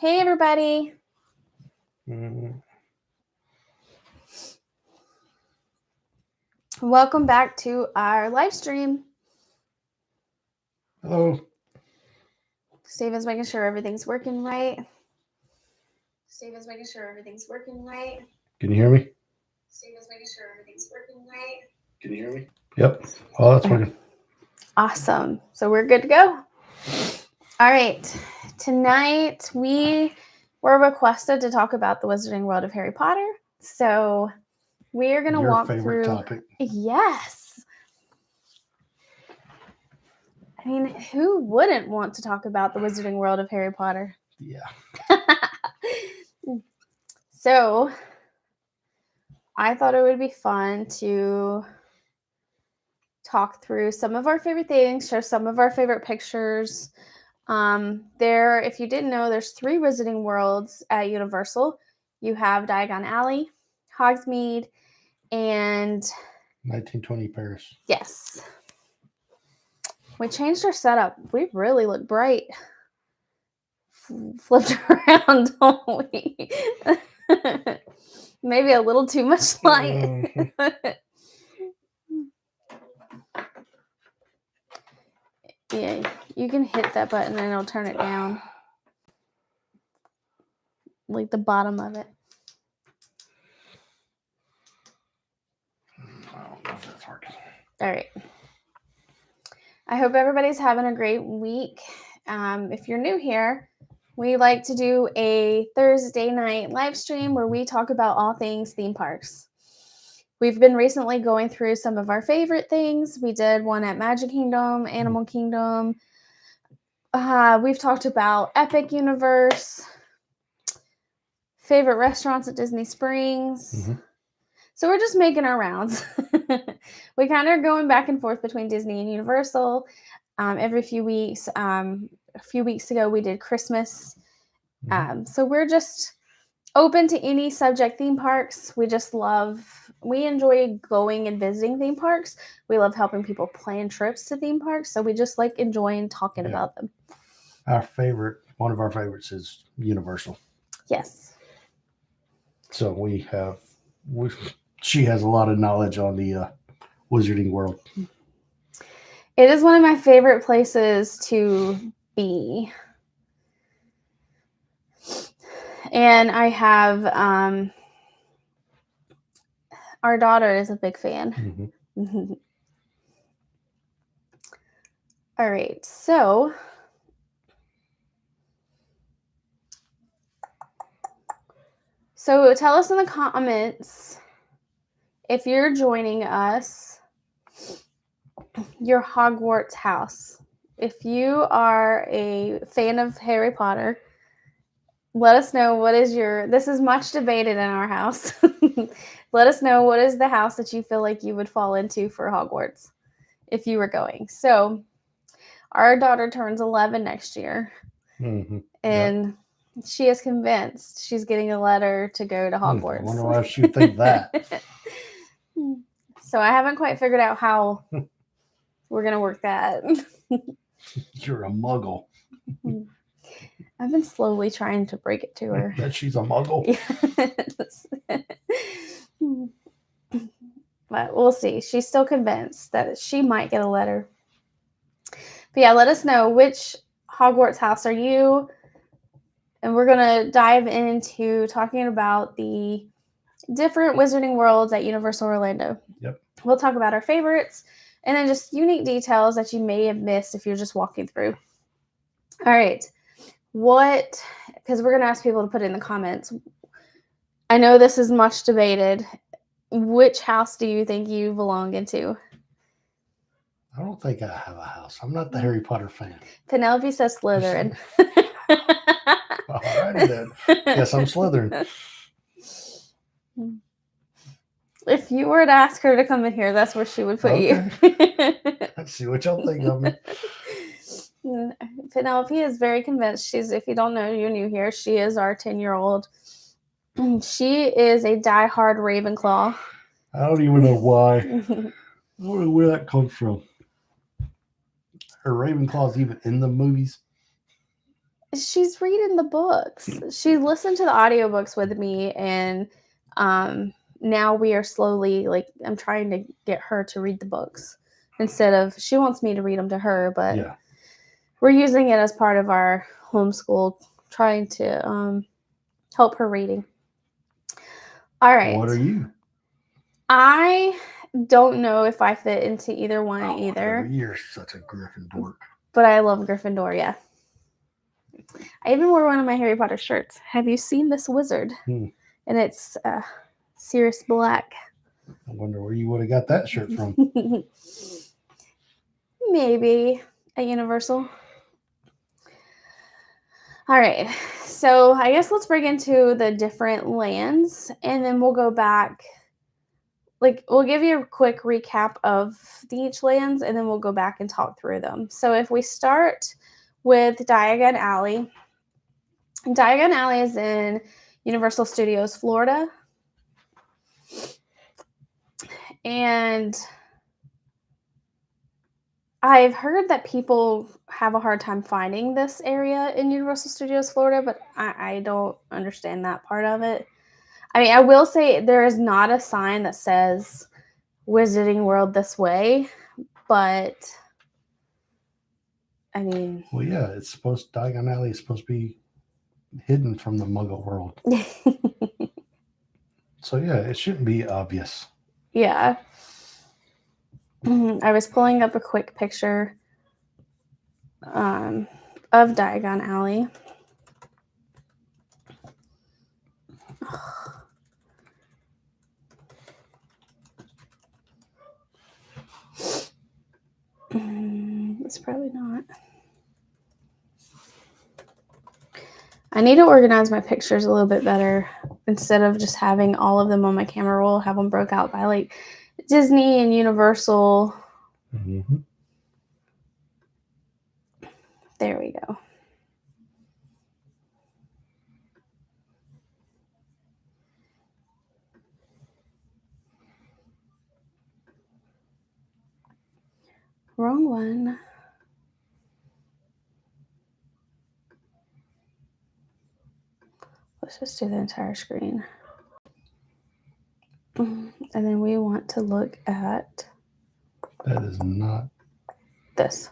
Hey, everybody. Welcome back to our live stream. Hello. Steven's making sure everything's working right. Can you hear me? Yep. Oh, that's working. Awesome. So we're good to go. All right. Tonight we were requested to talk about the Wizarding World of Harry Potter. So we are going to walk through. Topic. Yes. I mean, who wouldn't want to talk about the Wizarding World of Harry Potter? Yeah. So I thought it would be fun to talk through some of our favorite things, share some of our favorite pictures. If you didn't know, there's 3 Wizarding Worlds at Universal. You have Diagon Alley, Hogsmeade, and 1920 Paris. Yes. We changed our setup. We really look bright. Flipped around, don't we? Maybe a little too much light. Yeah, you can hit that button and it'll turn it down. Like the bottom of it. I don't know if that's working. All right. I hope everybody's having a great week. If you're new here, we like to do a Thursday night live stream where we talk about all things theme parks. We've been recently going through some of our favorite things. We did one at Magic Kingdom, Animal Kingdom. We've talked about Epic Universe, favorite restaurants at Disney Springs. Mm-hmm. So we're just making our rounds. We kind of are going back and forth between Disney and Universal every few weeks. A few weeks ago, we did Christmas. So we're just open to any subject theme parks. We enjoy going and visiting theme parks. We love helping people plan trips to theme parks. So we just like enjoying talking about them. One of our favorites is Universal. Yes. So she has a lot of knowledge on the Wizarding World. It is one of my favorite places to be. And I have, our daughter is a big fan. Mm-hmm. All right, so tell us in the comments if you're joining us, your Hogwarts house. If you are a fan of Harry Potter, let us know this is much debated in our house. Let us know what is the house that you feel like you would fall into for Hogwarts if you were going. So our daughter turns 11 next year. Mm-hmm. And she is convinced she's getting a letter to go to Hogwarts. I wonder why she would think that. So I haven't quite figured out how we're going to work that. You're a muggle. I've been slowly trying to break it to her. That she's a muggle? Yes. But we'll see. She's still convinced that she might get a letter. But yeah, let us know which Hogwarts house are you. And we're going to dive into talking about the different Wizarding Worlds at Universal Orlando. Yep. We'll talk about our favorites and then just unique details that you may have missed if you're just walking through. All right. Because we're going to ask people to put in the comments. I know this is much debated. Which house do you think you belong into? I don't think I have a house. I'm not the Harry Potter fan. Penelope says Slytherin. All righty then. Yes, I'm Slytherin. If you were to ask her to come in here, that's where she would put you. Let's see what y'all think of me. Penelope is very convinced. If you don't know, you're new here. She is our 10-year-old. She is a diehard Ravenclaw. I don't even know why. I don't know where that comes from. Her Ravenclaw's even in the movies. She's reading the books. She listened to the audiobooks with me, and now we are slowly, like, I'm trying to get her to read the books instead of, she wants me to read them to her, but Yeah. we're using it as part of our homeschool, trying to help her reading. All right. What are you? I don't know if I fit into either one either, You're such a Griffin dork. but I love Gryffindor, yeah. I even wore one of my Harry Potter shirts. Have you seen this wizard? And it's Sirius Black. I wonder where you would have got that shirt from. Maybe at Universal. All right. So I guess let's break into the different lands, and then we'll go back. Like, we'll give you a quick recap of each lands, and then we'll go back and talk through them. So if we start with Diagon Alley. Diagon Alley is in Universal Studios, Florida. And I've heard that people have a hard time finding this area in Universal Studios, Florida, but I don't understand that part of it. I mean, I will say there is not a sign that says Wizarding World this way, but I mean... Well, yeah, Diagon Alley is supposed to be hidden from the Muggle world. So, yeah, it shouldn't be obvious. Yeah. I was pulling up a quick picture of Diagon Alley. It's probably not. I need to organize my pictures a little bit better. Instead of just having all of them on my camera roll, have them broke out by like Disney and Universal. Mm-hmm. There we go. Wrong one. Let's just do the entire screen. And then we want to look at... That is not... this.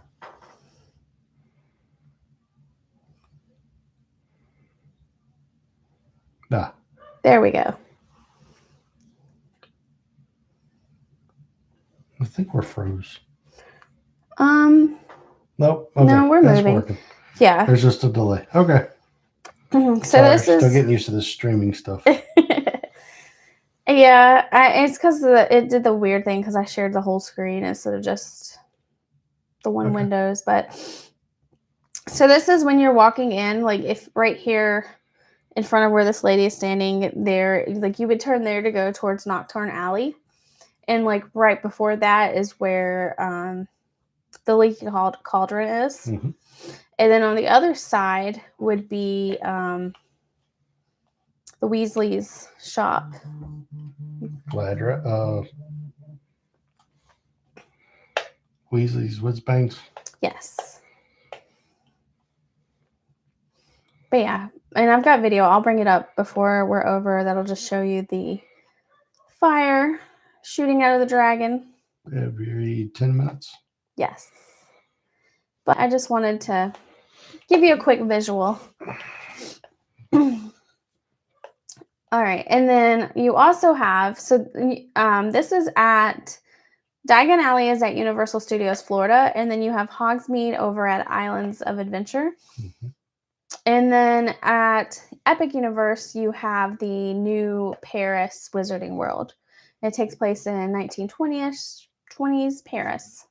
Ah. There we go. I think we're froze. Nope. Okay. No, we're moving. Working. Yeah. There's just a delay. Okay. So sorry, this is... still getting used to this streaming stuff. Yeah, it's because it did the weird thing because I shared the whole screen instead of just the one Windows. But so this is when you're walking in, like if right here in front of where this lady is standing there, like you would turn there to go towards Nocturne Alley. And like right before that is where the Leaky Cauldron is. Mm-hmm. And then on the other side would be the Weasley's shop. Weasley's Whizbangs. Yes. But yeah, and I've got video. I'll bring it up before we're over. That'll just show you the fire shooting out of the dragon. Every 10 minutes. Yes. But I just wanted to give you a quick visual. All right. And then you also have, so this is at, Diagon Alley is at Universal Studios, Florida. And then you have Hogsmeade over at Islands of Adventure. Mm-hmm. And then at Epic Universe, you have the new Paris Wizarding World. It takes place in 1920s Paris.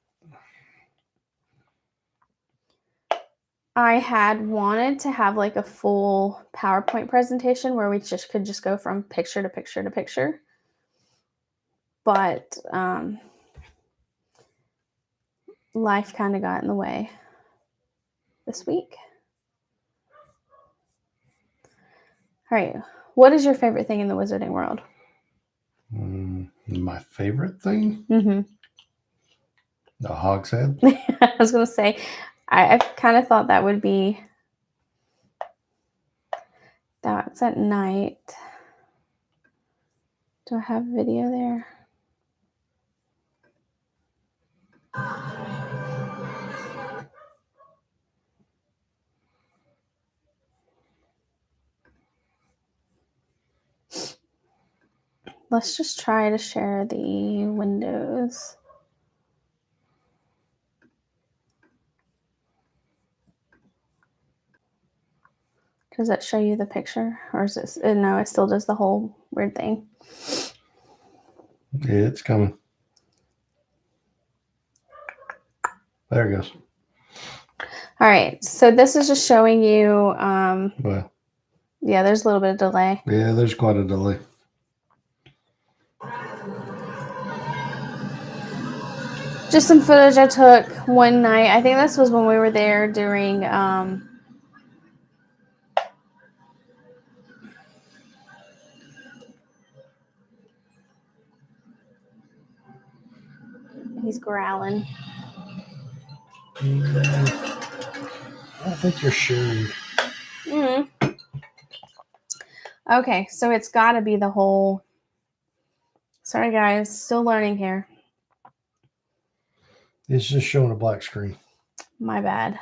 I had wanted to have like a full PowerPoint presentation where we could just go from picture to picture to picture. But life kind of got in the way this week. All right. What is your favorite thing in the Wizarding World? My favorite thing? Mm-hmm. The Hog's Head. I was going to say, I kind of thought that would be That's at night. Do I have video there? Let's just try to share the windows. Does that show you the picture? Or is this, no, it still does the whole weird thing. Yeah, it's coming. There it goes. All right, so this is just showing you, Well, yeah, there's a little bit of delay. yeah, there's quite a delay. Just some footage I took one night. I think this was when we were there during, he's growling. I think you're sharing. Okay, so it's got to be the whole. Sorry, guys, still learning here. It's just showing a black screen. My bad.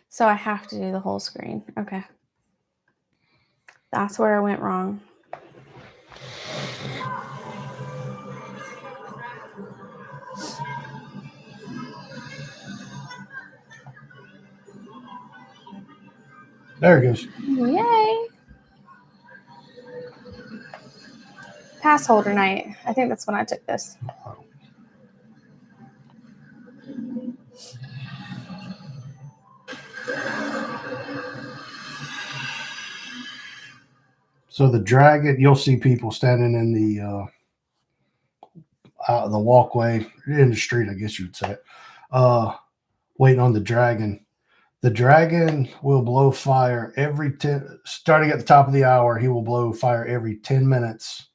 So I have to do the whole screen. Okay. That's where I went wrong. There it goes. Yay! Pass holder night. I think that's when I took this. So the dragon, you'll see people standing in the walkway, in the street, I guess you'd say, waiting on the dragon. The dragon will blow fire starting at the top of the hour. He will blow fire every 10 minutes,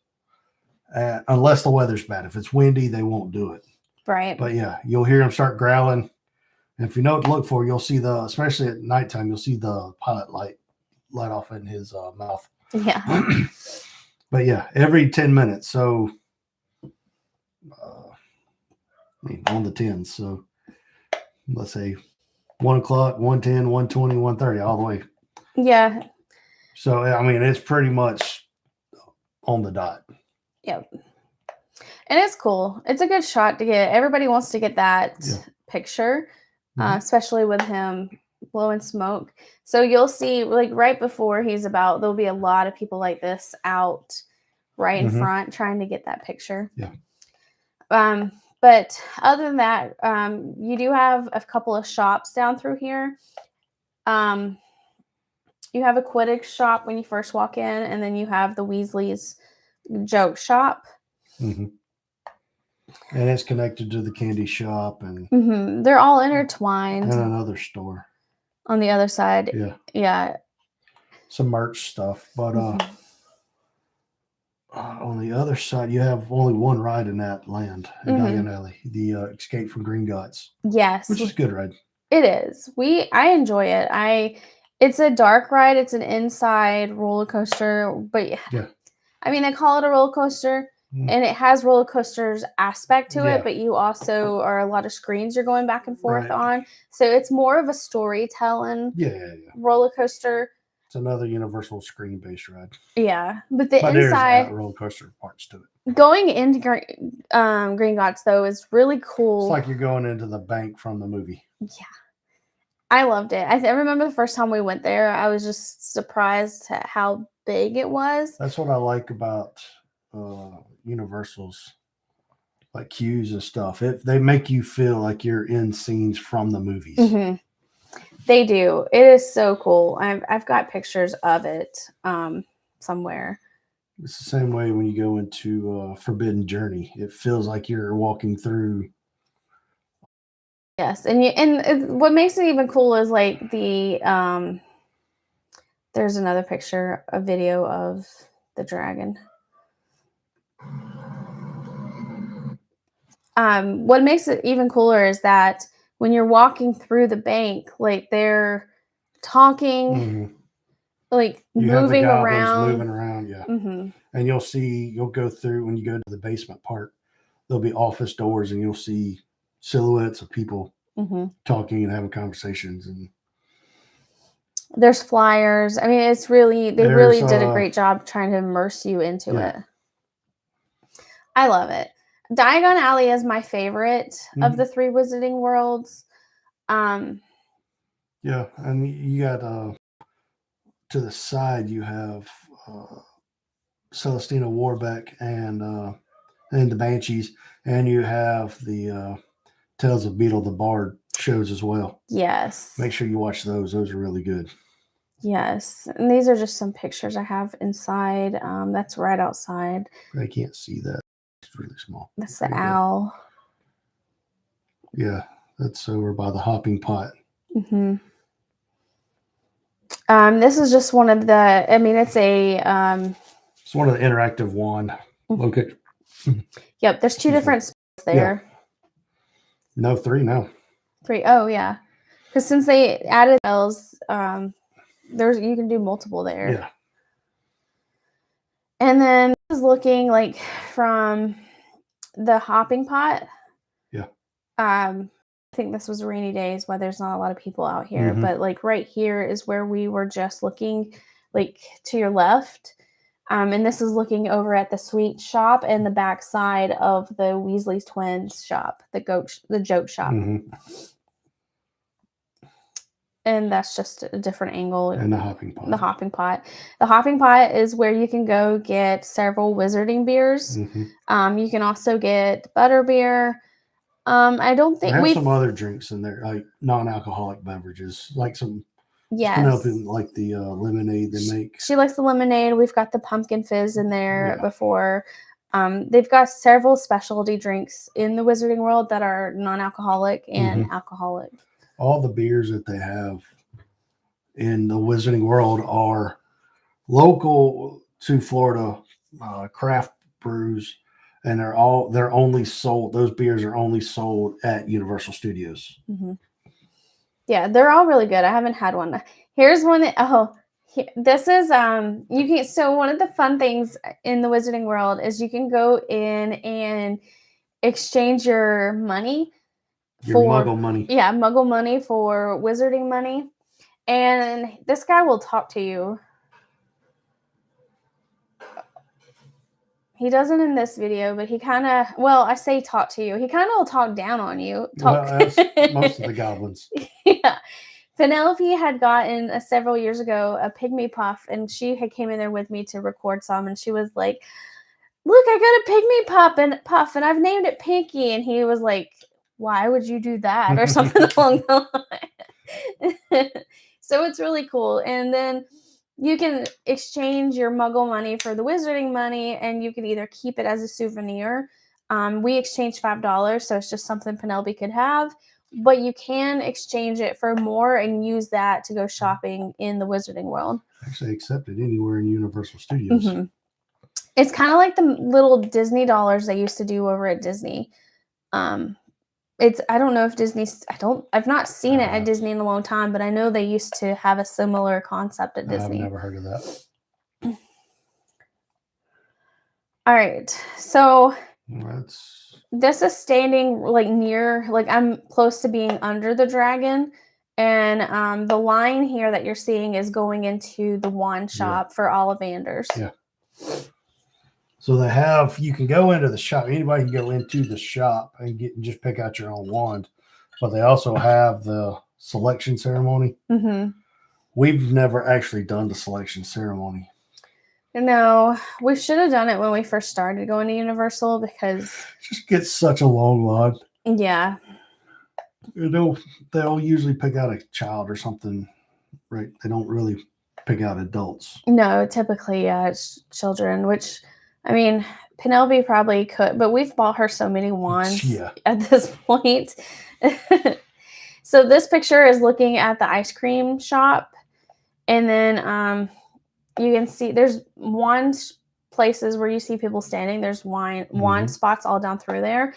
unless the weather's bad. If it's windy, they won't do it. Right. But yeah, you'll hear him start growling. And if you know what to look for, you'll see especially at nighttime, you'll see the pilot light off in his mouth. Yeah. But yeah, every 10 minutes. So on the 10s. So let's say 1 o'clock, 1:10, 1:20, 1:30, all the way. Yeah. So I mean, it's pretty much on the dot. Yep. And it's cool. It's a good shot to get. Everybody wants to get that picture, especially with him blowing smoke. So you'll see, like right before there'll be a lot of people like this out right in front trying to get that picture. Yeah. But other than that, you do have a couple of shops down through here. You have a Quidditch shop when you first walk in, and then you have the Weasley's joke shop. Mm-hmm. And it's connected to the candy shop, and they're all intertwined. And another store on the other side. Yeah. Some merch stuff, but on the other side, you have only one ride in that land in Diagon Alley, the Escape from Gringotts. Yes, which is a good ride. It is. I enjoy it. It's a dark ride. It's an inside roller coaster, but yeah. I mean, they call it a roller coaster, and it has roller coasters aspect to it, but you also are a lot of screens you're going back and forth on. So it's more of a storytelling roller coaster. It's another Universal screen-based ride. Yeah, but inside there's roller coaster parts to it. Going into Gringotts though is really cool. It's like you're going into the bank from the movie. Yeah, I loved it. I remember the first time we went there, I was just surprised at how big it was. That's what I like about Universal's like queues and stuff. They make you feel like you're in scenes from the movies. Mm-hmm. They do. It is so cool. I've got pictures of it somewhere. It's the same way when you go into Forbidden Journey. It feels like you're walking through. Yes, and what makes it even cool is like the there's another picture, a video of the dragon. What makes it even cooler is that when you're walking through the bank, like they're talking, Mhm. like You have the moving goblins around. moving around, yeah. Mm-hmm. And you'll go through when you go to the basement part. There'll be office doors, and you'll see silhouettes of people Mm-hmm. talking and having conversations. And There's flyers. I mean, they really did a great job trying to immerse you into it. I love it. Diagon Alley is my favorite of the 3 Wizarding Worlds. Yeah, and you got to the side you have Celestina Warbeck and the Banshees, and you have the Tales of Beetle the Bard shows as well. Yes. Make sure you watch those. Those are really good. Yes, and these are just some pictures I have inside. That's right outside. I can't see that. It's really small. That's the owl. Yeah, that's over by the hopping pot. Mm-hmm. This is just one of the. I mean, it's a. It's one of the interactive wand locations. Yep, there's 2 different spots there. Yeah. No, 3 now. 3. Oh yeah, because since they added spells, you can do multiple there. Yeah. And then this is looking like from the hopping pot. Yeah. I think this was rainy days why there's not a lot of people out here, but like right here is where we were just looking, like to your left. And this is looking over at the sweet shop and the back side of the Weasley's twins shop, the joke shop. And that's just a different angle. And the hopping pot. The hopping pot. The hopping pot is where you can go get several wizarding beers. You can also get butterbeer. I don't think we have some other drinks in there, like non-alcoholic beverages, like some. Yes. Penelope like the lemonade they make. She likes the lemonade. We've got the pumpkin fizz in there before. They've got several specialty drinks in the Wizarding World that are non-alcoholic and alcoholic. All the beers that they have in the Wizarding World are local to Florida craft brews, and they're only sold. Those beers are only sold at Universal Studios. Yeah, they're all really good. I haven't had one. Here's one that this is you can. So one of the fun things in the Wizarding World is you can go in and exchange your money for Muggle money. Yeah, Muggle money for Wizarding money, and this guy will talk to you. He doesn't in this video, but he kind of, I say talk to you. He kind of will talk down on you. Well, that's most of the goblins. Yeah. Penelope had gotten several years ago a pygmy puff, and she had came in there with me to record some, and she was like, "Look, I got a pygmy puff, and I've named it Pinky." And he was like, "Why would you do that?" or something along the line. So it's really cool. And then you can exchange your Muggle money for the Wizarding money, and you can either keep it as a souvenir. We exchanged $5, so it's just something Penelope could have. But you can exchange it for more and use that to go shopping in the Wizarding World. Actually accepted anywhere in Universal Studios. It's kind of like the little Disney dollars they used to do over at Disney. I don't know if Disney's, I've not seen it at Disney in a long time, but I know they used to have a similar concept at Disney. I've never heard of that. All right. So that's this is standing like near, like I'm close to being under the dragon. And the line here that you're seeing is going into the wand shop for Ollivanders. Yeah. So they have, you can go into the shop. Anybody can go into the shop and just pick out your own wand. But they also have the selection ceremony. We've never actually done the selection ceremony. No, we should have done it when we first started going to Universal because it just gets such a long line. Yeah. They'll usually pick out a child or something, right? They don't really pick out adults. No, typically, it's children, which, I mean, Penelope probably could, but we've bought her so many wands at this point. So this picture is looking at the ice cream shop. And then you can see there's wand places where you see people standing. There's wand spots all down through there.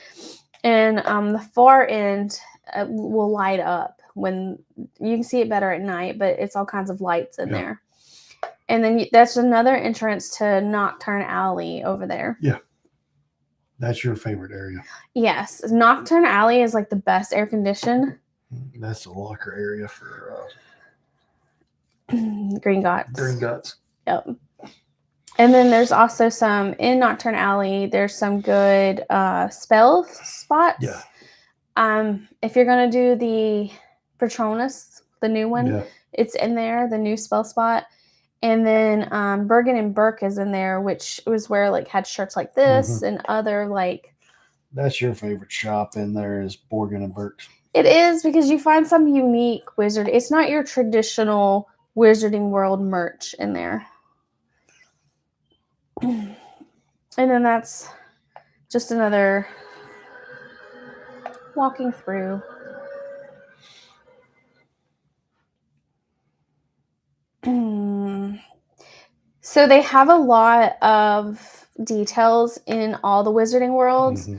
And the far end will light up when you can see it better at night, but it's all kinds of lights in Yeah. there. And then that's another entrance to Nocturne Alley over there. Yeah. That's your favorite area. Yes. Nocturne Alley is like the best air conditioned. That's the locker area for Green Guts. Green Guts. Yep. And then there's also some in Nocturne Alley. There's some good spell spots. Yeah. If you're gonna do the Patronus, the new one, Yeah. it's in there, the new spell spot. And then Bergen and Burke is in there, which was where like had shirts like this and other like. That's your favorite shop in there is Bergen and Burke's. It is because you find some unique wizard. It's not your traditional Wizarding World merch in there. And then that's just another walking through. So they have a lot of details in all the Wizarding Worlds.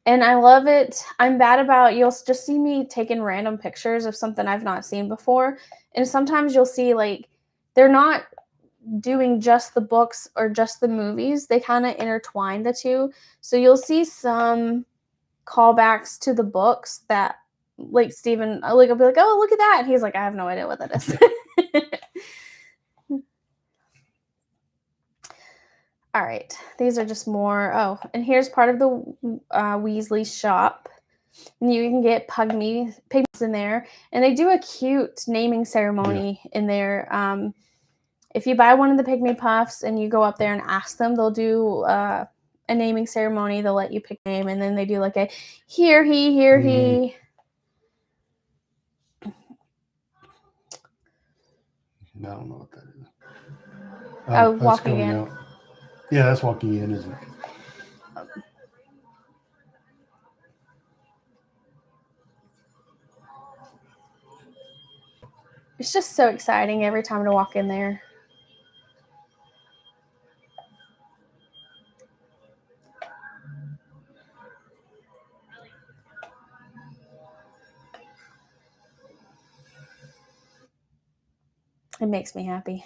And I love it. I'm bad about, you'll just see me taking random pictures of something I've not seen before. And sometimes you'll see like, they're not doing just the books or just the movies. They kind of intertwine the two. So you'll see some callbacks to the books that like Stephen, like I'll be like, oh, look at that. And he's like, I have no idea what that is. All right. These are just more. Oh, and here's part of the Weasley shop. And you can get pygmies in there. And they do a cute naming ceremony in there. If you buy one of the Pygmy Puffs and you go up there and ask them, they'll do a naming ceremony. They'll let you pick a name. And then they do like a here he. I don't know what that is. Oh, walking in. Out. Yeah, that's walking in, isn't it? It's just so exciting every time to walk in there. It makes me happy.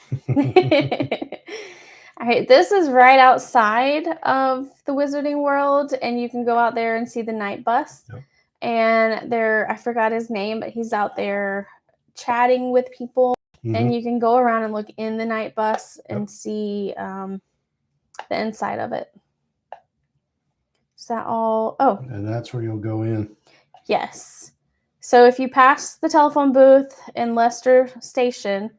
All right, this is right outside of the Wizarding World, and you can go out there and see the night bus. Yep. And there, I forgot his name, but he's out there chatting with people. And you can go around and look in the night bus and see the inside of it. Is that all? Oh. And that's where you'll go in. Yes. So if you pass the telephone booth in Leicester Station,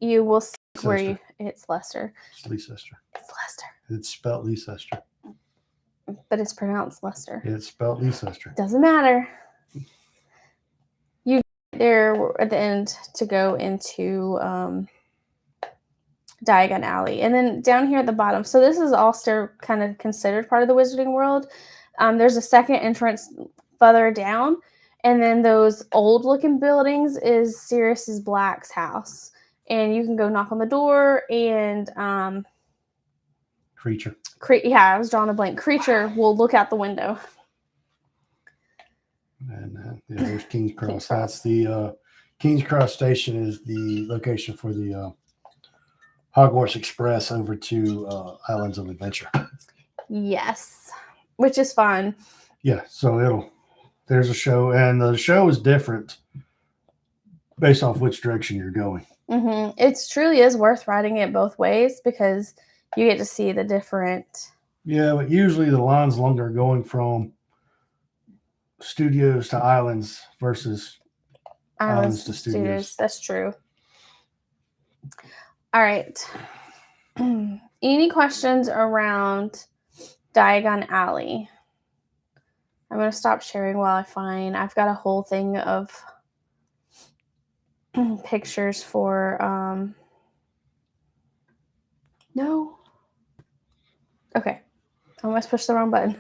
you will see where it's Leicester. It's Leicester. It's Leicester. It's spelled Leicester. But it's pronounced Leicester. It's spelled Leicester. Doesn't matter. You get there at the end to go into Diagon Alley. And then down here at the bottom, so this is all still kind of considered part of the Wizarding World. There's a second entrance further down. And then those old-looking buildings is Sirius Black's house. And you can go knock on the door and Creature. I was drawing a blank. Creature will look out the window. And there's King's Cross. That's the King's Cross station is the location for the Hogwarts Express over to Islands of Adventure. Yes, which is fun. Yeah, so there's a show, and the show is different based off which direction you're going. It truly is worth riding it both ways because you get to see the different. Yeah, but usually the line's longer going from studios to islands versus islands to studios. That's true. All right. Any questions around Diagon Alley? I'm going to stop sharing while I find. I've got a whole thing of pictures for no. Okay. I almost pushed the wrong button.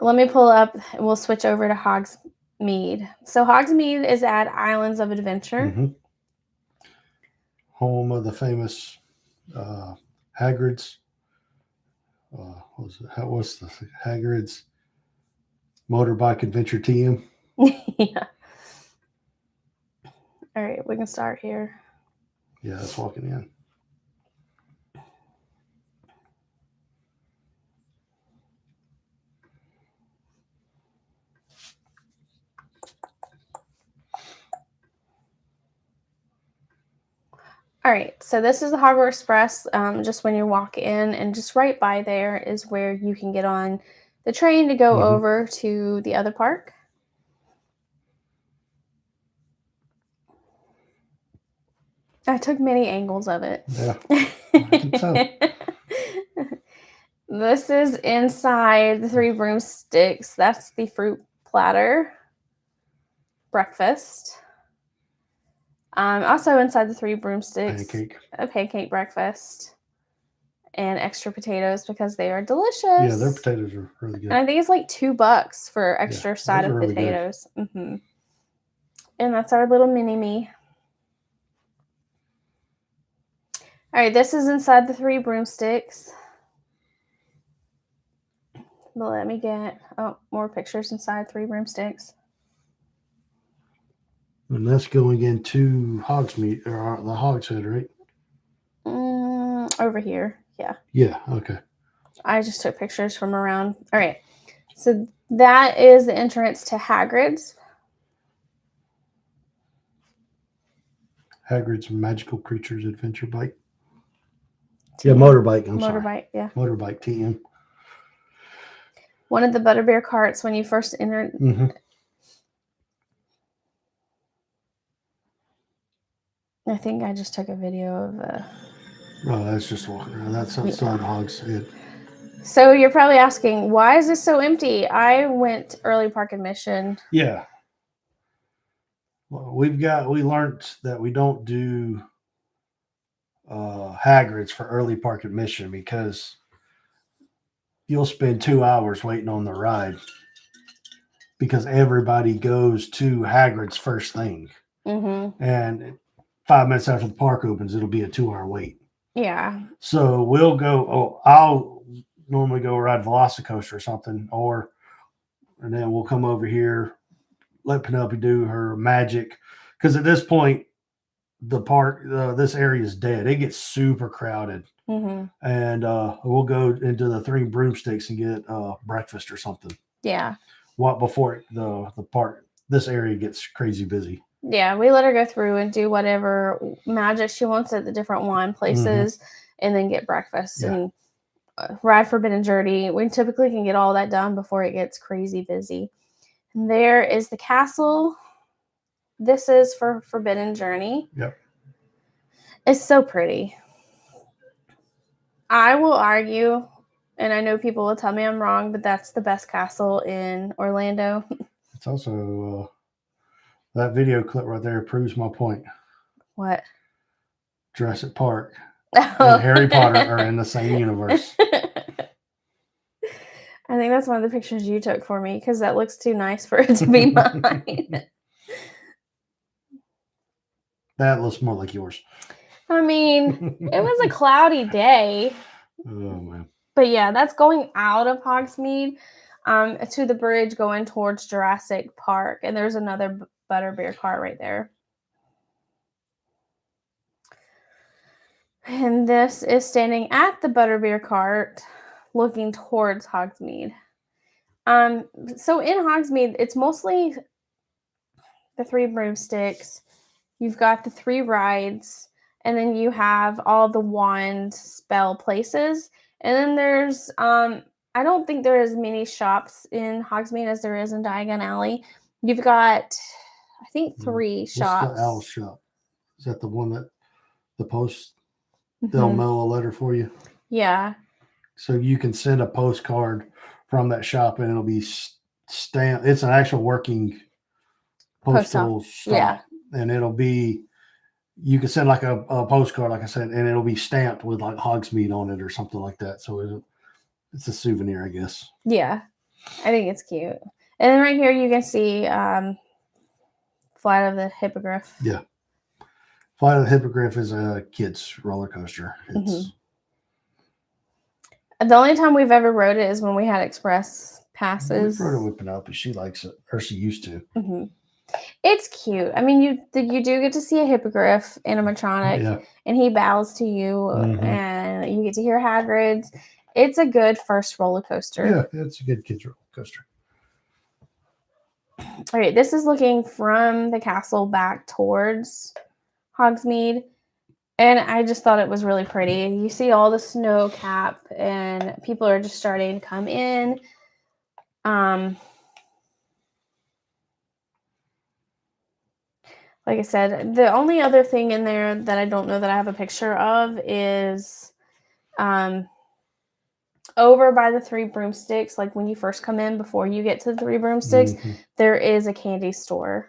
Let me pull up and we'll switch over to Hogsmeade. So Hogsmeade is at Islands of Adventure. Home of the famous Hagrid's. What's the Hagrid's motorbike adventure team? Yeah. All right, we can start here. Yeah, that's walking in. All right, so this is the Hogwarts Express. Just when you walk in, and just right by there is where you can get on the train to go over to the other park. I took many angles of it. Yeah, I think so. This is inside the Three Broomsticks. That's the fruit platter breakfast. Also inside the Three Broomsticks, Pancake. a pancake breakfast and extra potatoes because they are delicious. Yeah, their potatoes are really good. And I think it's like $2 for extra Yeah, side those of are really good. potatoes. And that's our little mini-me. All right, this is inside the Three Broomsticks. But let me get more pictures inside Three Broomsticks. And that's going into Hogsmeade or the Hog's Head, right? Over here, yeah. Yeah. Okay. I just took pictures from around. All right, so that is the entrance to Hagrid's. Hagrid's Magical Creatures Adventure Bike. TM. Yeah, motorbike. I'm sorry. Motorbike, yeah. Motorbike TM. One of the Butterbeer carts when you first entered. I think I just took a video of. Oh, that's just walking around. That's outside the Hog's Head. So you're probably asking, why is this so empty? I went early park admission. Yeah. Well, we learned that we don't do Hagrid's for early park admission because you'll spend 2 hours waiting on the ride because everybody goes to Hagrid's first thing. And 5 minutes after the park opens, it'll be a 2-hour wait. Yeah. So we'll go, I'll normally go ride Velocicoaster or something, and then we'll come over here, let Penelope do her magic. Because at this point, the park, this area is dead. It gets super crowded. And we'll go into the Three Broomsticks and get breakfast or something. Yeah. What before the park, this area gets crazy busy. Yeah, we let her go through and do whatever magic she wants at the different wand places, and then get breakfast and ride Forbidden Journey. We typically can get all that done before it gets crazy busy. And there is the castle. This is for Forbidden Journey. Yep. It's so pretty. I will argue, and I know people will tell me I'm wrong, but that's the best castle in Orlando. It's also that video clip right there proves my point. What? Jurassic Park and Harry Potter are in the same universe. I think that's one of the pictures you took for me because that looks too nice for it to be mine. That looks more like yours. I mean, it was a cloudy day. Oh, man. But yeah, that's going out of Hogsmeade to the bridge going towards Jurassic Park. And there's another Butterbeer cart right there. And this is standing at the Butterbeer cart looking towards Hogsmeade. So in Hogsmeade, it's mostly the Three Broomsticks. You've got the 3 rides, and then you have all the wand spell places. And then there's, I don't think there are as many shops in Hogsmeade as there is in Diagon Alley. You've got, I think, 3 shops. What's the owl shop? Is that the one that the post, they'll mail a letter for you? Yeah. So you can send a postcard from that shop, and it'll be stamped. It's an actual working postal stop. Yeah. And it'll be, you can send like a postcard, like I said, and it'll be stamped with like Hogsmeade on it or something like that. So it's a souvenir, I guess. Yeah. I think it's cute. And then right here you can see Flight of the Hippogriff. Yeah. Flight of the Hippogriff is a kid's roller coaster. It's The only time we've ever rode it is when we had Express passes. We rode it with Penelope. She likes it, or she used to. Mm-hmm. It's cute. I mean, you do get to see a hippogriff animatronic, Yeah. and he bows to you, Mhm. and you get to hear Hagrid's. It's a good first roller coaster. Yeah, it's a good kids roller coaster. All right, this is looking from the castle back towards Hogsmeade, and I just thought it was really pretty. You see all the snow cap, and people are just starting to come in. Like I said, the only other thing in there that I don't know that I have a picture of is over by the Three Broomsticks. Like when you first come in, before you get to the Three Broomsticks, there is a candy store.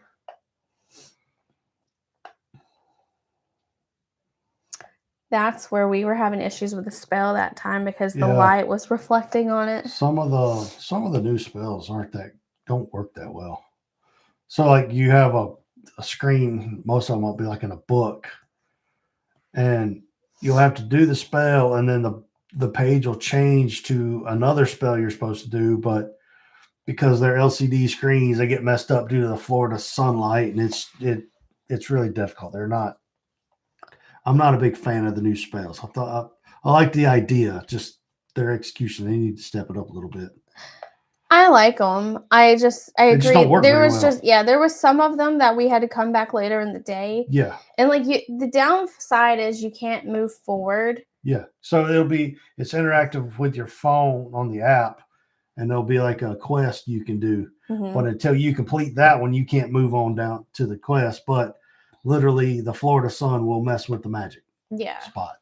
That's where we were having issues with the spell that time because the light was reflecting on it. Some of the new spells don't work that well. So like you have a screen, most of them will be like in a book, and you'll have to do the spell, and then the page will change to another spell you're supposed to do, but because they're LCD screens, they get messed up due to the Florida sunlight, and it's really difficult. I'm not a big fan of the new spells. I like the idea, just their execution. They need to step it up a little bit. I like them. I agree. Just don't work there was well. there was some of them that we had to come back later in the day. Yeah. And like the downside is you can't move forward. Yeah. So it's interactive with your phone on the app, and there'll be like a quest you can do. But until you complete that one, you can't move on down to the quest. But literally the Florida sun will mess with the magic spot,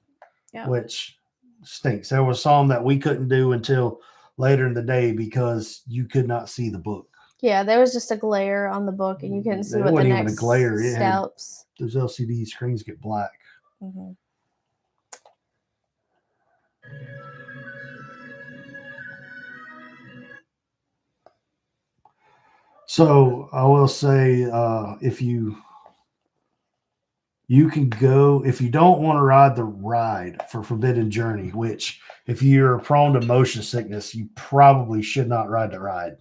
which stinks. There was some that we couldn't do until later in the day because you could not see the book. Yeah, there was just a glare on the book, and you couldn't see what the next steps. Those LCD screens get black. So I will say, if you can go, if you don't want to ride the ride for Forbidden Journey, which if you're prone to motion sickness, you probably should not ride the ride.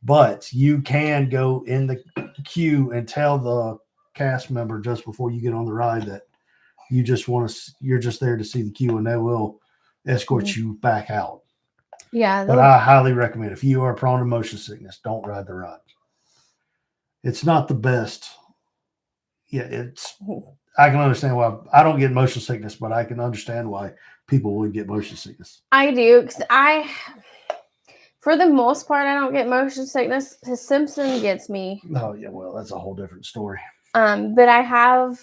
But you can go in the queue and tell the cast member just before you get on the ride that you're just there to see the queue, and they will escort you back out. Yeah. But I highly recommend, if you are prone to motion sickness, don't ride the ride. It's not the best. Yeah, I can understand why I don't get motion sickness, but I can understand why people would get motion sickness. I do, because for the most part, I don't get motion sickness. Simpson gets me. Oh yeah, well, that's a whole different story. But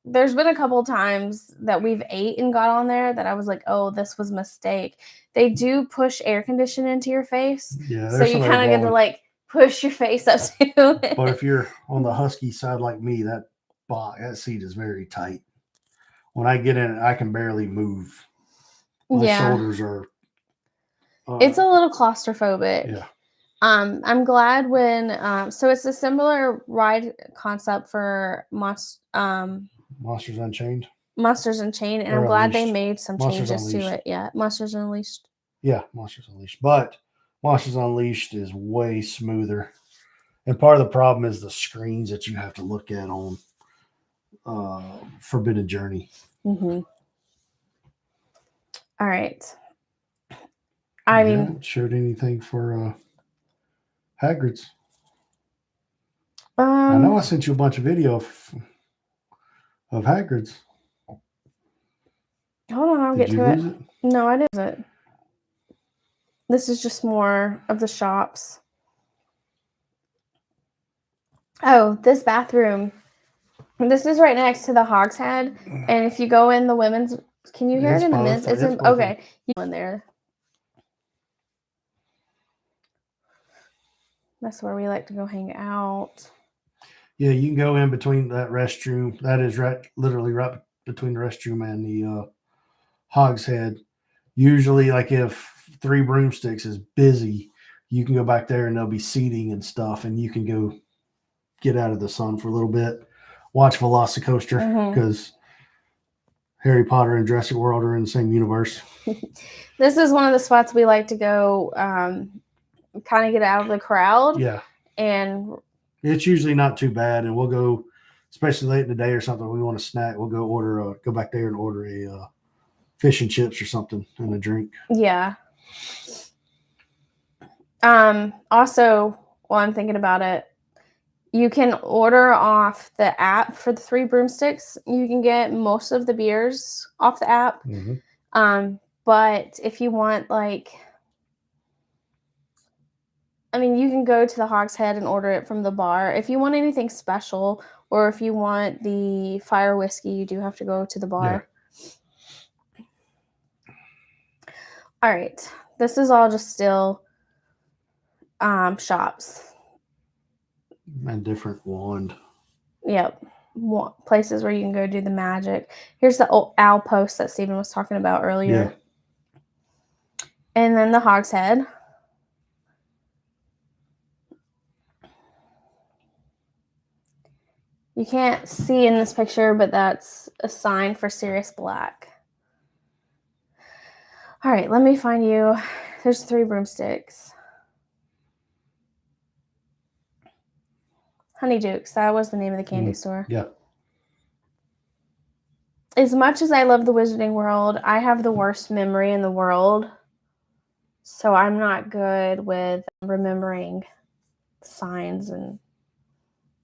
there's been a couple times that we've ate and got on there that I was like, oh, this was a mistake. They do push air conditioning into your face. Yeah. So you kind of get to like push your face up to it. But if you're on the husky side like me, that seat is very tight. When I get in it, I can barely move. My shoulders are. It's a little claustrophobic. Yeah. I'm glad when so it's a similar ride concept for Monsters Unchained. Monsters Unchained, and I'm glad they made some changes to it. Yeah, Monsters Unleashed. Yeah, Monsters Unleashed. But Monsters Unleashed is way smoother. And part of the problem is the screens that you have to look at on Forbidden Journey. All right. I haven't showed anything for Hagrid's. I know I sent you a bunch of video of Hagrid's. Hold on, I'll get to it. No, I didn't. This is just more of the shops. Oh, this bathroom. This is right next to the Hogshead, and if you go in the women's, can you hear it in the men's? It's okay. You go in there. That's where we like to go hang out. Yeah, you can go in between that restroom. That is literally right between the restroom and the Hogshead. Usually, like if Three Broomsticks is busy, you can go back there and there'll be seating and stuff, and you can go get out of the sun for a little bit, watch Velocicoaster, because Harry Potter and Jurassic World are in the same universe. This is one of the spots we like to go kind of get out of the crowd. Yeah. And it's usually not too bad. And we'll go, especially late in the day or something, we want a snack. We'll go back there and order a fish and chips or something and a drink. Yeah. Also, while I'm thinking about it, you can order off the app for the 3 broomsticks. You can get most of the beers off the app. Mm-hmm. But if you want, like, I mean, you can go to the Hogshead and order it from the bar. If you want anything special, or if you want the fire whiskey, you do have to go to the bar. Yeah. All right. This is all just still shops. And different wand. Yep. Places where you can go do the magic. Here's the old owl post that Stephen was talking about earlier. Yeah. And then the Hogshead. You can't see in this picture, but that's a sign for Sirius Black. All right, let me find you. There's 3 broomsticks. Honeydukes, that was the name of the candy store. Yeah. As much as I love the Wizarding World, I have the worst memory in the world. So I'm not good with remembering signs and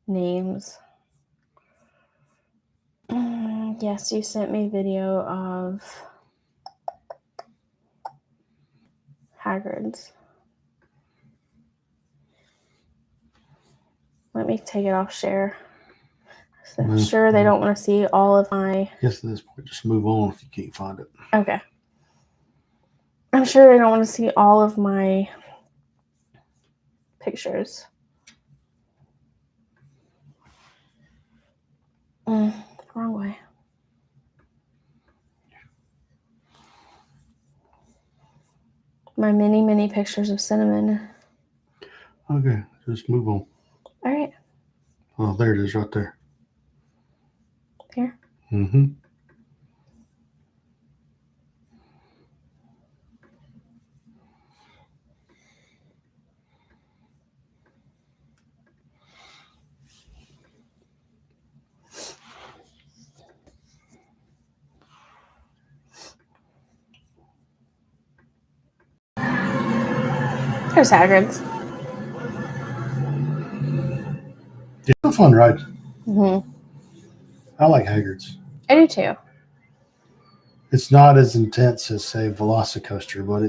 names. Yes, you sent me video of Hagrid's. Let me take it off share. So I'm sure they don't want to see all of my... Yes, at this point, just move on if you can't find it. Okay. I'm sure they don't want to see all of my pictures. Wrong way. My many pictures of Cinnamon. Okay, just move on. All right. Oh, there it is right there. Here? Mm-hmm. There's Hagrid's. It's a fun ride. Mm-hmm. I like Hagrid's. I do too. It's not as intense as, say, Velocicoaster, but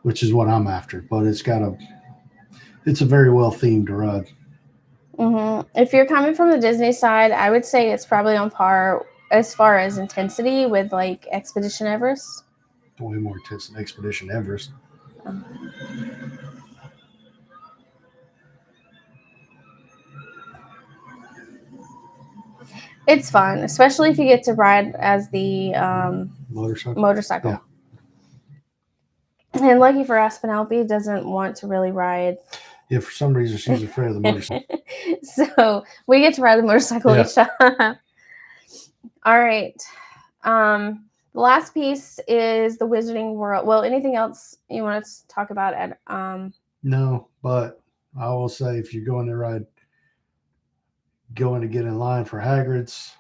which is what I'm after. But it's a very well themed ride. Mm-hmm. If you're coming from the Disney side, I would say it's probably on par as far as intensity with like Expedition Everest. Way more intense than Expedition Everest. It's fun, especially if you get to ride as the motorcycle. Yeah. And lucky for us, Penelope doesn't want to really ride. Yeah, for some reason she's afraid of the motorcycle. So we get to ride the motorcycle each time. All right. The last piece is the Wizarding World. Well, anything else you want to talk about, Ed? No, but I will say if you're going to get in line for Hagrid's,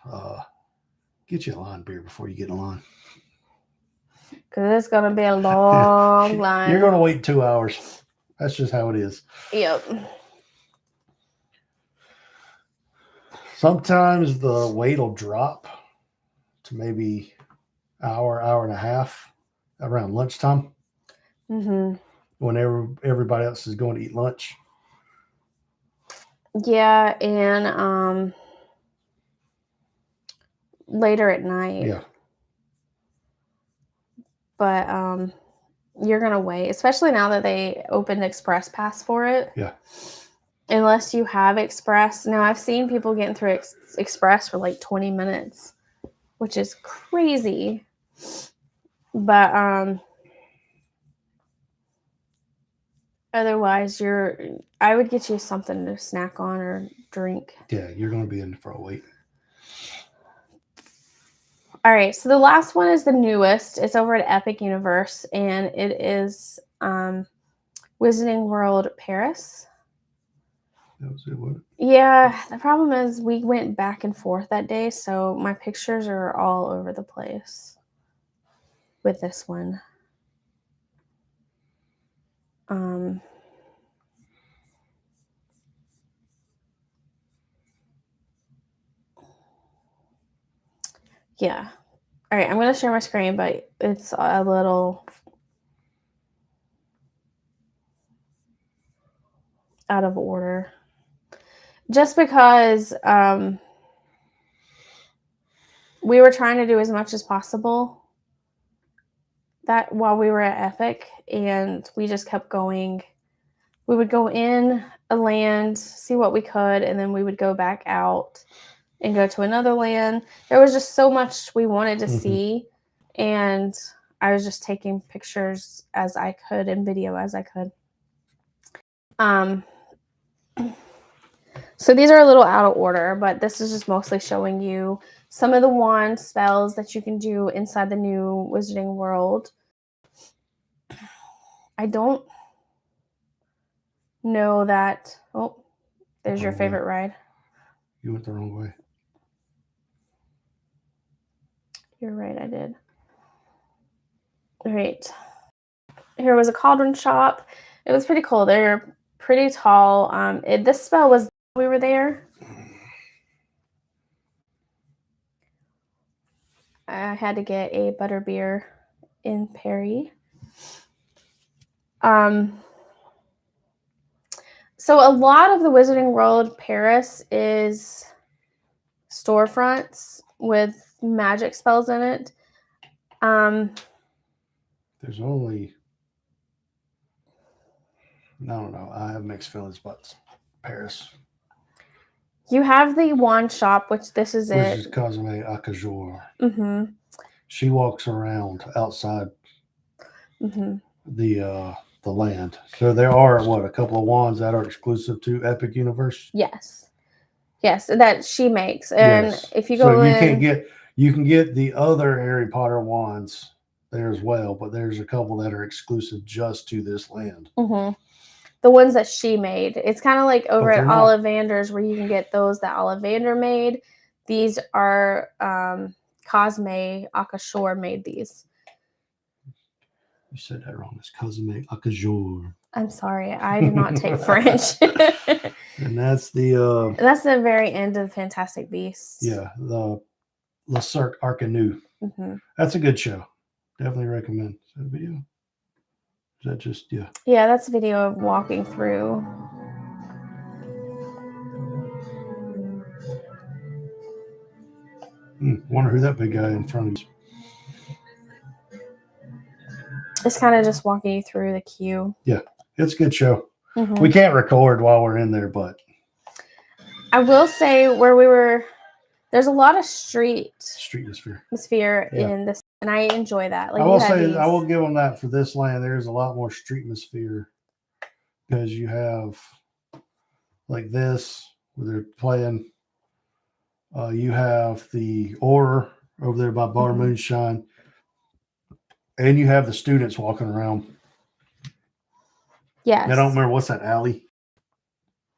get you a line beer before you get in line. Because it's going to be a long line. You're going to wait 2 hours. That's just how it is. Yep. Sometimes the wait will drop to maybe hour and a half around lunchtime. Mm-hmm. Whenever everybody else is going to eat lunch. Yeah, and later at night. Yeah. But you're going to wait, especially now that they opened Express Pass for it. Yeah. Unless you have Express. Now, I've seen people getting through Express for like 20 minutes, which is crazy. But otherwise, I would get you something to snack on or drink. Yeah, you're going to be in for a wait. All right, so the last one is the newest. It's over at Epic Universe, and it is Wizarding World Paris. That was it, wasn't it? Yeah, the problem is we went back and forth that day, so my pictures are all over the place with this one. Yeah. All right, I'm going to share my screen, but it's a little out of order. Just because we were trying to do as much as possible that while we were at Epic, and we just kept going. We would go in a land, see what we could, and then we would go back out and go to another land. There was just so much we wanted to see, and I was just taking pictures as I could and video as I could. So these are a little out of order, but this is just mostly showing you some of the wand spells that you can do inside the new Wizarding World. I don't know that. Oh, there's your favorite ride. You went the wrong way. You're right, I did. All right. Here was a cauldron shop. It was pretty cool. They're pretty tall. This spell was we were there. I had to get a butterbeer in Perry. So a lot of the Wizarding World Paris is storefronts with magic spells in it. There's only, I don't know. I have mixed feelings about Paris. You have the wand shop, which this is Which it. is Cosme Acajor. Mm-hmm. She walks around outside the land. So there are a couple of wands that are exclusive to Epic Universe. Yes, that she makes, and if you go you can get the other Harry Potter wands there as well, but there's a couple that are exclusive just to this land. The ones that she made. It's kind of like over at Ollivander's where you can get those that Ollivander made. These are Cosme Acajor made these. You said that wrong. It's Cosme Acajor. I'm sorry. I did not take French. And that's the very end of Fantastic Beasts. Yeah, the Le Cirque Arcanu. That's a good show. Definitely recommend. Is that video? Is that just Yeah, that's a video of walking through. Wonder who that big guy in front of is. It's kind of just walking you through the queue. Yeah, it's a good show. We can't record while we're in there, but I will say where we were, there's a lot of street atmosphere in this, and I enjoy that. Like I will give them that for this land. There's a lot more street atmosphere because you have like this where they're playing. You have the Aura over there by Bar Moonshine, and you have the students walking around. Yes. I don't remember what's that alley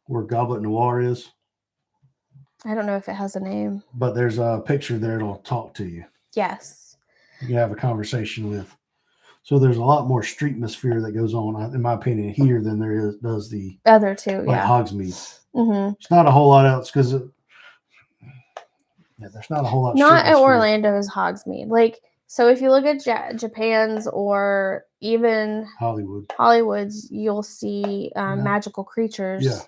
where Goblet Noir is. I don't know if it has a name. But there's a picture there that'll talk to you. Yes. You can have a conversation with. So there's a lot more street atmosphere that goes on, in my opinion, here than there does the other two. Hogsmeade. It's not a whole lot else because there's not a whole lot. Not at Orlando's Hogsmeade. Like, so if you look at Japan's or even Hollywood's, you'll see magical creatures. Yeah.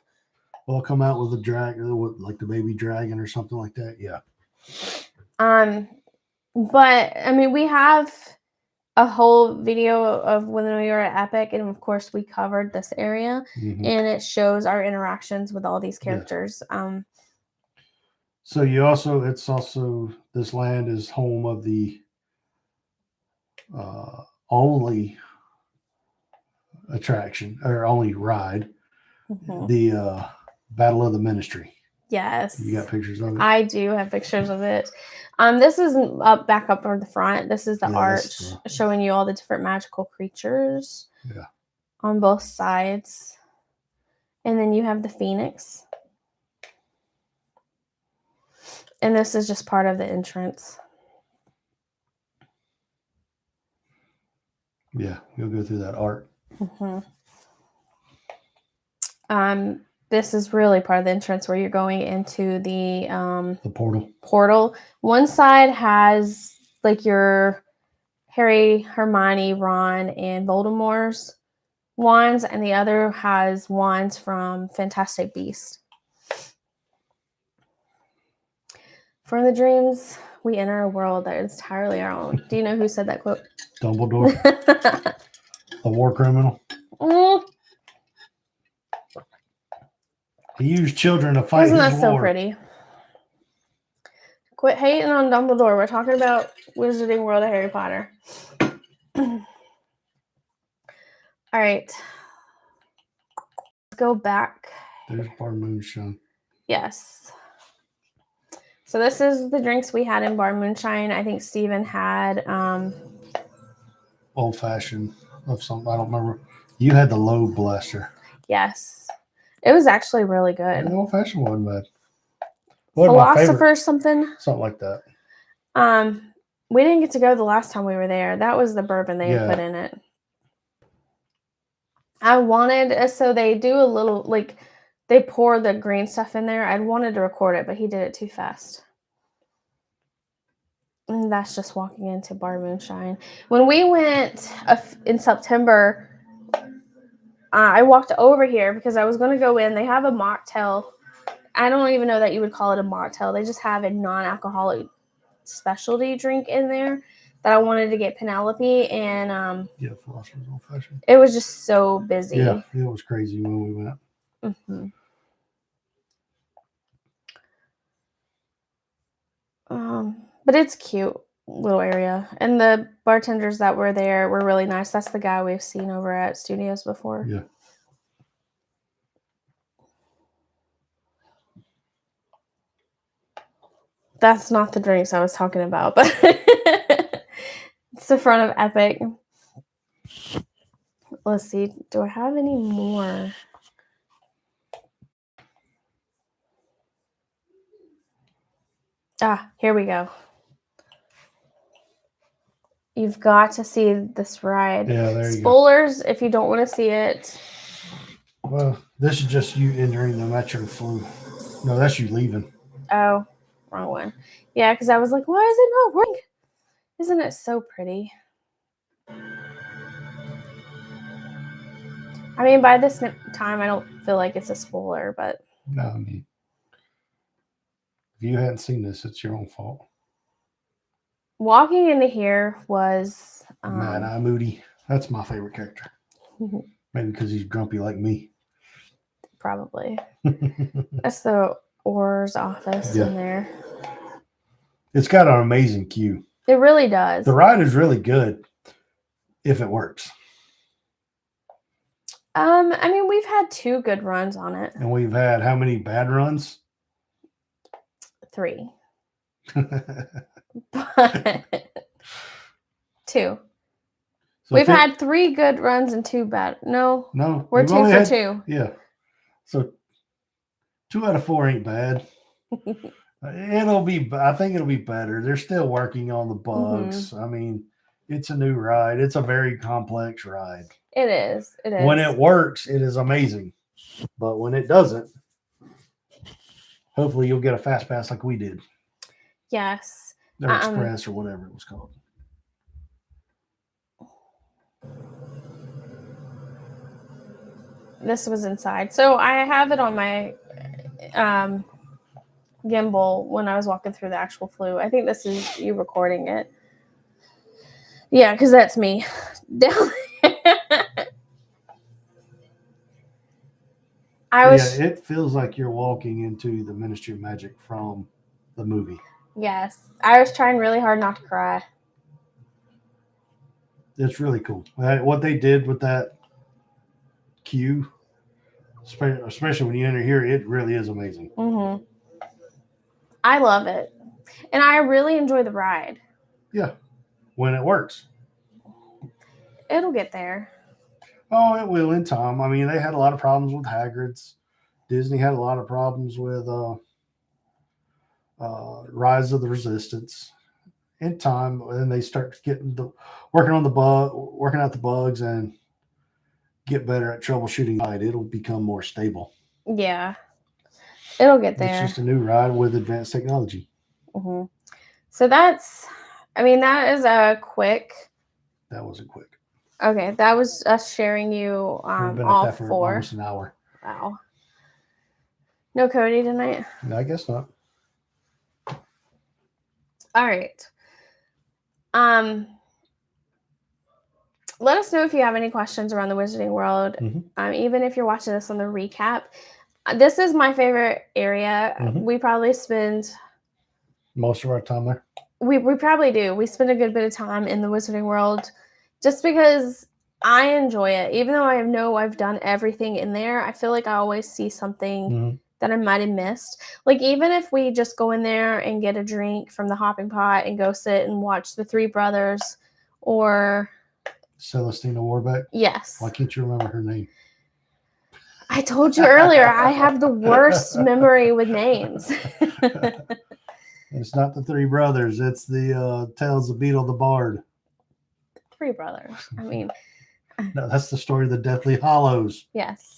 Well, they'll come out with a dragon, like the baby dragon or something like that. Yeah. But I mean, we have a whole video of when we were at Epic, and of course, we covered this area, and it shows our interactions with all these characters. Yeah. So it's also this land is home of the only attraction or only ride, the Battle of the Ministry. Yes. You got pictures of it? I do have pictures of it. This is back up on the front. This is the arch showing you all the different magical creatures. Yeah. on both sides. And then you have the Phoenix. And this is just part of the entrance. Yeah, you'll go through that art. Mm-hmm. This is really part of the entrance where you're going into the portal. One side has like your Harry, Hermione, Ron, and Voldemort's wands, and the other has wands from Fantastic Beasts. From the dreams, we enter a world that is entirely our own. Do you know who said that quote? Dumbledore. A war criminal. He used children to fight his war. Isn't that so pretty? Quit hating on Dumbledore. We're talking about Wizarding World of Harry Potter. All right. Let's go back. There's Bar Moonshine. Yes. So this is the drinks we had in Bar Moonshine. I think Steven had old fashioned of something. I don't remember. You had the low blaster. Yes. It was actually really good. The old fashioned wasn't bad. Philosopher something. Something like that. We didn't get to go the last time we were there. That was the bourbon they had put in it. I wanted, so they do a little, like, they pour the green stuff in there. I wanted to record it, but he did it too fast. And that's just walking into Bar Moonshine. When we went in September, I walked over here because I was going to go in. They have a mocktail. I don't even know that you would call it a mocktail. They just have a non-alcoholic specialty drink in there that I wanted to get Penelope, and Philosopher's Old Fashioned. It was just so busy. Yeah, it was crazy when we went. Mm-hmm. But it's cute little area, and the bartenders that were there were really nice. That's the guy we've seen over at Studios before. Yeah. That's not the drinks I was talking about, but it's the front of Epic. Let's see. Do I have any more? Here we go. You've got to see this ride. Yeah, there you go. Spoilers if you don't want to see it. Well, this is just you entering the Metro Flu. No, that's you leaving. Oh, wrong one. Yeah, because I was like, why is it not working? Isn't it so pretty? I mean, by this time, I don't feel like it's a spoiler, but... No, I mean, if you hadn't seen this, it's your own fault. Walking into here was... Mad-Eye Moody. That's my favorite character. Maybe because he's grumpy like me. Probably. That's the Orr's office in there. It's got an amazing queue. It really does. The ride is really good if it works. I mean, we've had 2 good runs on it. And we've had how many bad runs? 3. But 2. So we've had 3 good runs and 2 bad. No, we're 2 for 2. Yeah. So 2 out of 4 ain't bad. I think it'll be better. They're still working on the bugs. I mean, it's a new ride. It's a very complex ride. It is. It is. When it works, it is amazing. But when it doesn't, hopefully you'll get a fast pass like we did. Yes. Or Express or whatever it was called. This was inside. So I have it on my gimbal when I was walking through the actual flu. I think this is you recording it. Yeah, because that's me down there. It feels like you're walking into the Ministry of Magic from the movie. Yes. I was trying really hard not to cry. It's really cool. What they did with that queue, especially when you enter here, it really is amazing. Mm-hmm. I love it. And I really enjoy the ride. Yeah. When it works. It'll get there. Oh, it will in time. I mean, they had a lot of problems with Hagrid's. Disney had a lot of problems with Rise of the Resistance. In time, and they start getting the working out the bugs, and get better at troubleshooting. It'll become more stable. Yeah, it'll get It's there. just a new ride with advanced technology. Hmm. So that's, I mean, that is a quick. That wasn't quick. Okay, that was us sharing you We've been at all that for four. almost an hour. Wow. No Cody tonight? I guess not. All right. Let us know if you have any questions around the Wizarding World. Even if you're watching this on the recap. This is my favorite area. We probably spend most of our time there. We probably do. We spend a good bit of time in the Wizarding World just because I enjoy it. Even though I know I've done everything in there, I feel like I always see something that I might have missed. Like, even if we just go in there and get a drink from the Hopping Pot and go sit and watch the Three Brothers or Celestina Warbeck. Yes. Why can't you remember her name? I told you earlier, I have the worst memory with names. It's not the Three Brothers. It's the Tales of Beetle the Bard. Three Brothers. I mean, no, that's the story of the Deathly Hallows. Yes.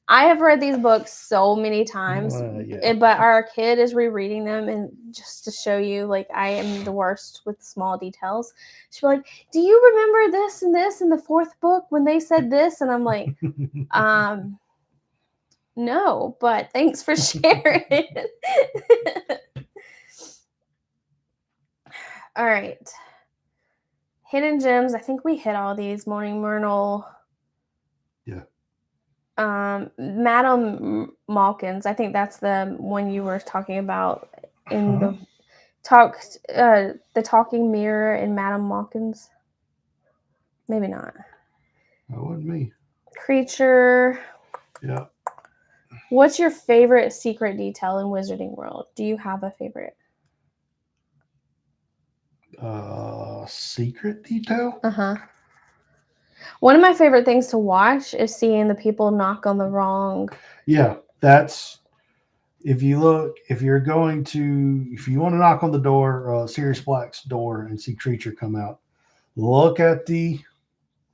I have read these books so many times, but our kid is rereading them, and just to show you, like, I am the worst with small details. She'll be like, do you remember this and this in the fourth book when they said this? And I'm like, no, but thanks for sharing. All right. Hidden gems. I think we hit all these. Moaning Myrtle. Yeah. Madame Malkins. I think that's the one you were talking about in the talking mirror in Madame Malkins. Maybe not. That wasn't me. Creature. Yeah. What's your favorite secret detail in Wizarding World? Do you have a favorite? Secret detail? One of my favorite things to watch is seeing the people knock on the wrong. Yeah, that's if you want to knock on the door, Sirius Black's door, and see Creature come out, look at the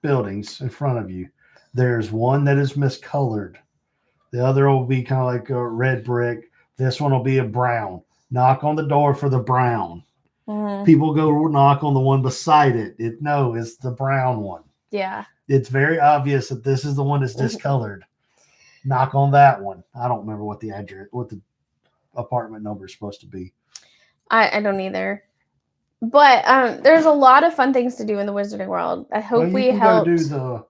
buildings in front of you. There's one that is miscolored. The other will be kind of like a red brick. This one will be a brown. Knock on the door for the brown. People go knock on the one beside it. It's the brown one. Yeah. It's very obvious that this is the one that's discolored. Knock on that one. I don't remember what the apartment number is supposed to be. I don't either. But there's a lot of fun things to do in the Wizarding World. I hope we helped. You can go do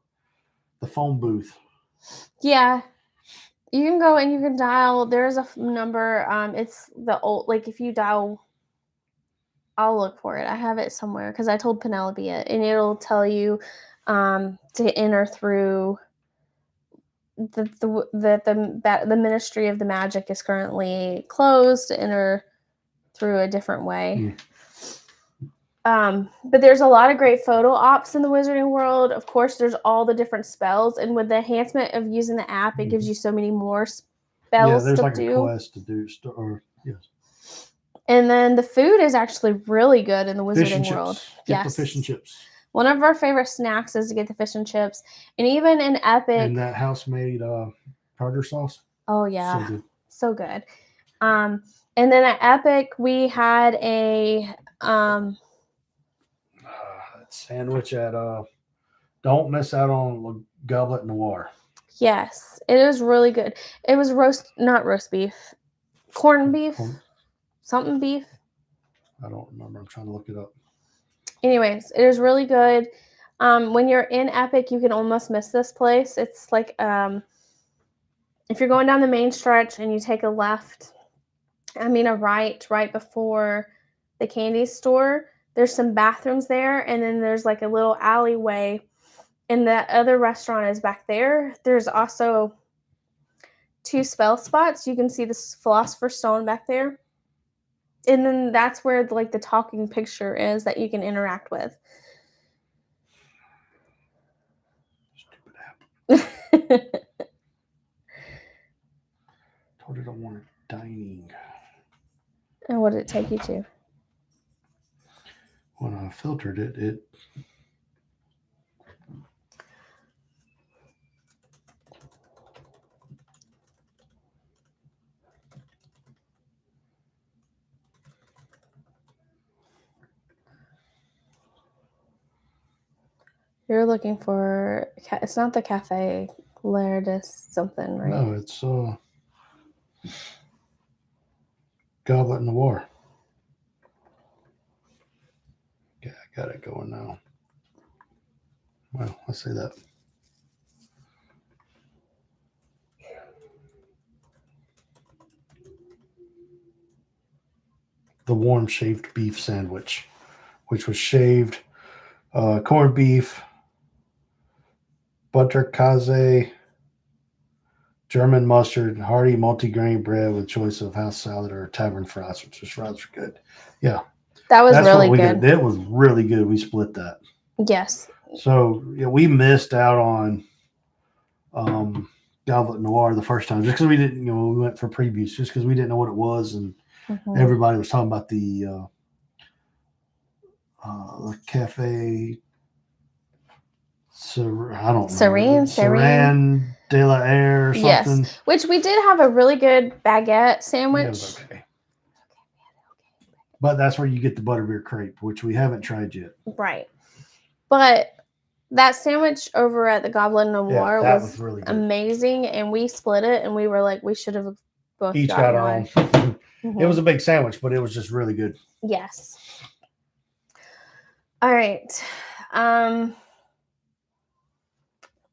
the phone booth. Yeah. You can go and you can dial. There's a number. It's the old, like, if you dial, I'll look for it. I have it somewhere because I told Penelope it, and it'll tell you to enter through the Ministry of the Magic is currently closed, to enter through a different way. But there's a lot of great photo ops in the Wizarding World. Of course, there's all the different spells, and with the enhancement of using the app, it gives you so many more spells to do. Yeah, there's like a quest to do. Yes. And then the food is actually really good in the Wizarding World. Get the fish and chips. One of our favorite snacks is to get the fish and chips. And even in Epic. And that house-made tartar sauce. Oh, yeah. So good. And then at Epic, we had a sandwich at don't miss out on Goblet Noir. Yes, it is really good. It was not roast beef. Corned beef. Something beef. I don't remember. I'm trying to look it up. Anyways, it is really good. When you're in Epic, you can almost miss this place. It's like if you're going down the main stretch and you take a right before the candy store, there's some bathrooms there, and then there's like a little alleyway, and that other restaurant is back there. There's also 2 spell spots. You can see the Philosopher's Stone back there. And then that's where like the talking picture is that you can interact with. Stupid app. Told it I wanted dining. And what did it take you to? When I filtered it You're looking for, it's not the Cafe Lairdis something, right? No, it's Goblet Noir. Yeah, I got it going now. Well, let's say that. The warm shaved beef sandwich, which was shaved corned beef, butter kaze, German mustard, hearty multigrain bread with choice of house salad or tavern fries, which fries were good. Yeah, That was that's really what we good. did. That was really good. We split that. Yes. So yeah, we missed out on Goblet Noir the first time just because we didn't, we went for previews just because we didn't know what it was, and everybody was talking about the cafe. I don't know. Serene de la Air or something. Yes, which we did have a really good baguette sandwich. Yeah, it was okay. But that's where you get the butterbeer crepe, which we haven't tried yet. Right. But that sandwich over at the Goblin Noir was really good. Amazing, and we split it, and we were like, we should have both each got our own. It was a big sandwich, but it was just really good. Yes. All right.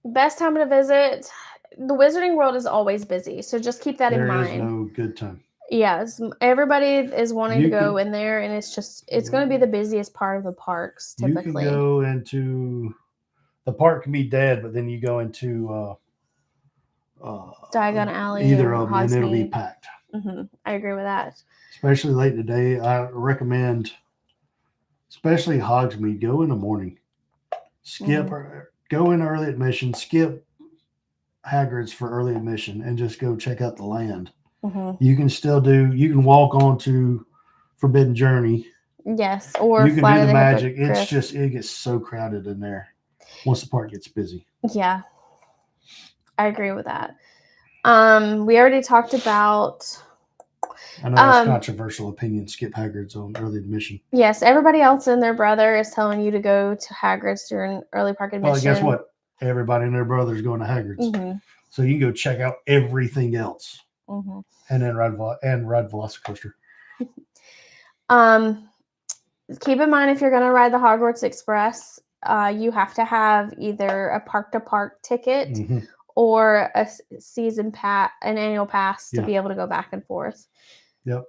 Best time to visit. The Wizarding World is always busy, so just keep that in mind. There is no good time. Yes, everybody is wanting to go in there, and it's going to be the busiest part of the parks typically. You can go into the park can be dead, but then you go into Diagon Alley, either of them, and it'll be packed. I agree with that. Especially late in the day, I recommend, especially Hogsmeade, go in the morning. Skip or go in early admission. Skip Hagrid's for early admission, and just go check out the land. You can still you can walk on to Forbidden Journey. Yes, or you can do the magic. It's just, it gets so crowded in there once the park gets busy. Yeah, I agree with that. We already talked about. I know that's controversial opinion. Skip Hagrid's on early admission. Yes, everybody else and their brother is telling you to go to Hagrid's during early park admission. Well, guess what? Everybody and their brother is going to Hagrid's. So you can go check out everything else. And then ride Velocicoaster. Keep in mind, if you're going to ride the Hogwarts Express, you have to have either a park-to-park ticket or a season pass, an annual pass to be able to go back and forth. Yep.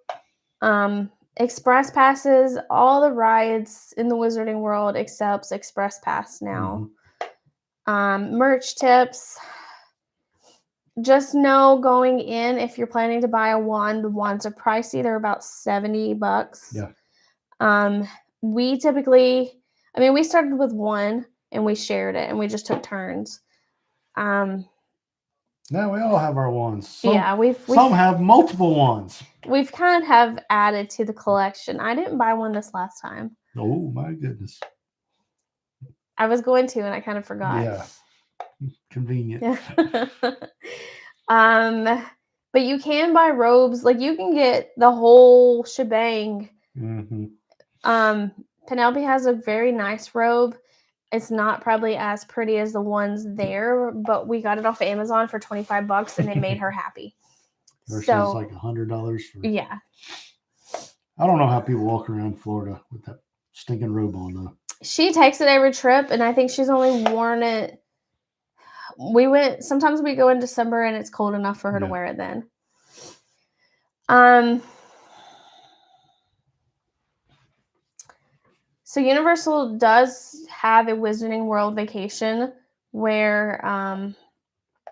Express passes, all the rides in the Wizarding World accepts Express Pass now. Merch tips. Just know going in, if you're planning to buy a wand, the wands are pricey. They're about $70. Yeah. We typically, we started with one and we shared it and we just took turns. Now we all have our wands. Some have multiple wands. We've kind of have added to the collection. I didn't buy one this last time. Oh my goodness. I was going to and I kind of forgot. Yeah. Convenient. But you can buy robes. Like, you can get the whole shebang. Penelope has a very nice robe. It's not probably as pretty as the ones there, but we got it off Amazon for $25 and it made her happy. Versus like $100 for. Yeah. I don't know how people walk around Florida with that stinking robe on though. She takes it every trip, and I think she's only worn it. Sometimes we go in December and it's cold enough for her to wear it then. So Universal does have a Wizarding World vacation where,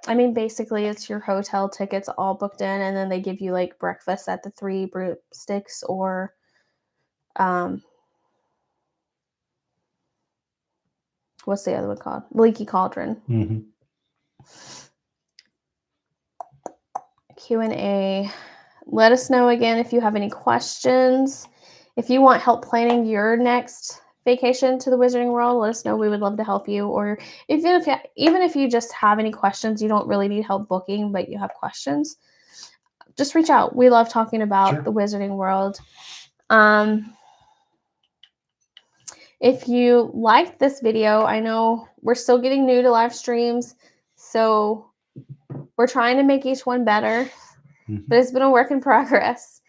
basically it's your hotel tickets all booked in, and then they give you like breakfast at the Three Broomsticks or, what's the other one called? Leaky Cauldron. Q&A. Let us know again if you have any questions. If you want help planning your next vacation to the Wizarding World, let us know. We would love to help you. Or even if you just have any questions, you don't really need help booking, but you have questions, just reach out. We love talking about the Wizarding World. If you liked this video, I know we're still getting new to live streams, so we're trying to make each one better, but it's been a work in progress.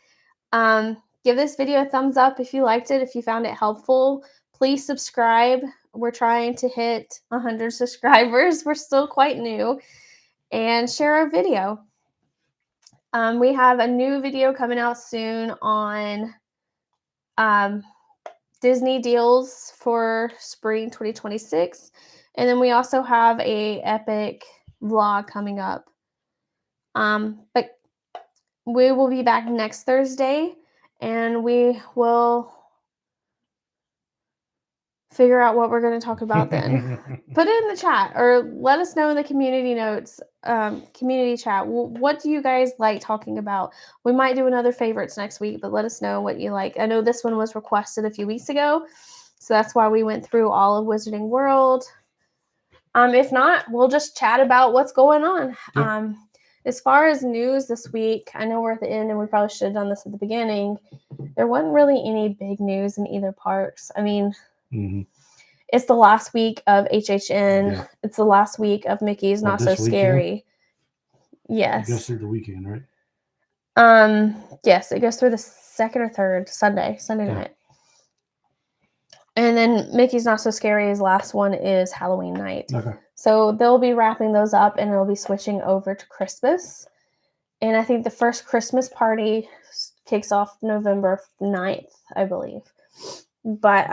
Give this video a thumbs up if you liked it, if you found it helpful. Please subscribe. We're trying to hit 100 subscribers. We're still quite new. And share our video. We have a new video coming out soon on Disney deals for spring 2026. And then we also have a epic vlog coming up. But we will be back next Thursday, and we will figure out what we're going to talk about then. Put it in the chat, or let us know in the community notes, community chat. What do you guys like talking about? We might do another favorites next week, but let us know what you like. I know this one was requested a few weeks ago, so that's why we went through all of Wizarding World. If not, we'll just chat about what's going on. Yep. As far as news this week, I know we're at the end and we probably should have done this at the beginning. There wasn't really any big news in either parks. I mean, it's the last week of HHN. Yeah. It's the last week of Mickey's Not So Scary. Yes. It goes through the weekend, right? Yes, it goes through the second or third Sunday night. And then Mickey's Not So Scary's last one is Halloween night. Okay. So they'll be wrapping those up, and they'll be switching over to Christmas. And I think the first Christmas party kicks off November 9th, I believe. But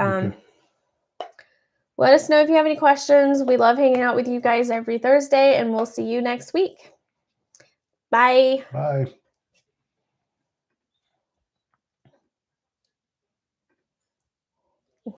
let us know if you have any questions. We love hanging out with you guys every Thursday, and we'll see you next week. Bye. Bye.